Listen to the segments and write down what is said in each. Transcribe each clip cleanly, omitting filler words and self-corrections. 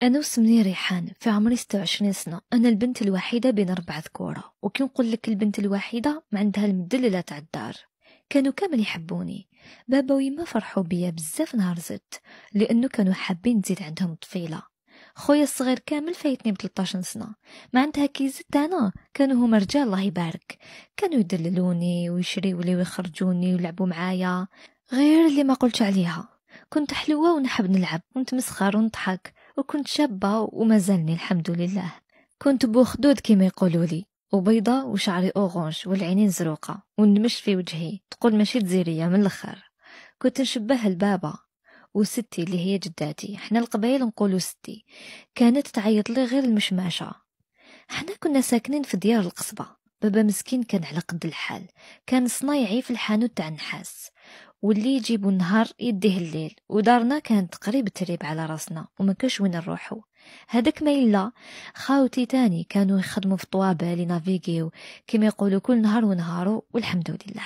أنا وسمني ريحان، في عمري 26 سنة. أنا البنت الوحيدة بين 4 ذكورة، وكي نقول لك البنت الوحيدة ما عندها المدللة تاع الدار. كانوا كامل يحبوني، بابا ويما فرحوا بيا بزاف نهار زدت، لأنه كانوا حابين تزيد عندهم طفيلة. خويا الصغير كامل فايتني ب13 سنة، ما عندها كي زدت أنا كانوا هما رجال الله يبارك، كانوا يدللوني ويشريوا لي ويخرجوني ويلعبوا معايا. غير اللي ما قلتش عليها، كنت حلوة ونحب نلعب، كنت مسخر ونضحك، وكنت شابة وما زالني الحمد لله. كنت بوخدود كما يقولوا لي، وبيضة وشعري أورانج والعينين زروقة والنمش في وجهي، تقول ماشي تزيرية من الأخر. كنت نشبه البابا. وستي اللي هي جداتي، حنا القبائل نقولوا ستي، كانت تعيط لي غير المشماشة. حنا كنا ساكنين في ديار القصبة. بابا مسكين كان على قد الحال، كان صنايعي في الحانوت تاع النحاس، واللي يجيبوا النهار يديه الليل، ودارنا كانت قريب تريب على راسنا وما كاش وين نروحو. هذاك ما إلا خاوتي تاني كانوا يخدموا في طوابة لنافيغيو كما يقولوا كل نهار ونهارو، والحمد لله.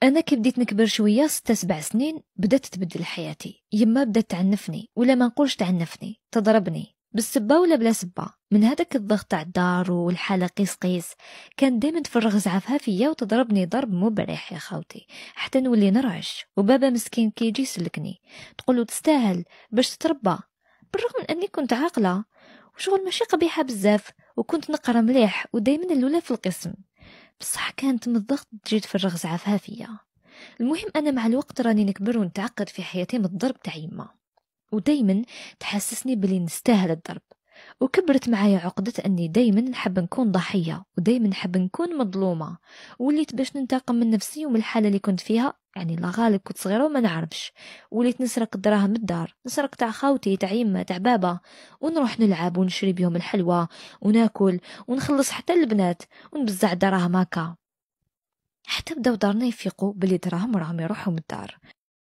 انا كي بديت نكبر شويه 6-7 سنين بدات تبدل حياتي. يما بدات تعنفني، ولا ما نقولش تعنفني، تضربني بالسبه ولا بلا سبه. من هذاك الضغط تاع الدار والحاله قيس قيس، كان دائما تفرغ زعفها فيا وتضربني ضرب مو بريح يا خاوتي، حتى نولي نرعش. وبابا مسكين كي يجي يسلكني تقوله تستاهل باش تتربى، بالرغم من اني كنت عاقله وشغل ماشي قبيحه بزاف، وكنت نقرا مليح ودايما الاولى في القسم. بصح كانت من الضغط تجي تفرغ زعفها فيا. المهم انا مع الوقت راني نكبر ونتعقد في حياتي من الضرب تاع يما، ودايما تحسسني بلي نستاهل الضرب. وكبرت معايا عقدة اني دايما نحب نكون ضحية، ودايما نحب نكون مظلومة. وليت باش ننتقم من نفسي ومن الحالة اللي كنت فيها، يعني لا غالب كنت صغيرة وما نعرفش. وليت نسرق الدراهم الدار، نسرق تاع خاوتي تاع يما تاع بابا، ونروح نلعب ونشري بيهم الحلوى وناكل ونخلص حتى البنات ونبزع دراهم هكا. حتى بداو دارنا يفيقوا بلي دراهم راهم يروحوا من الدار.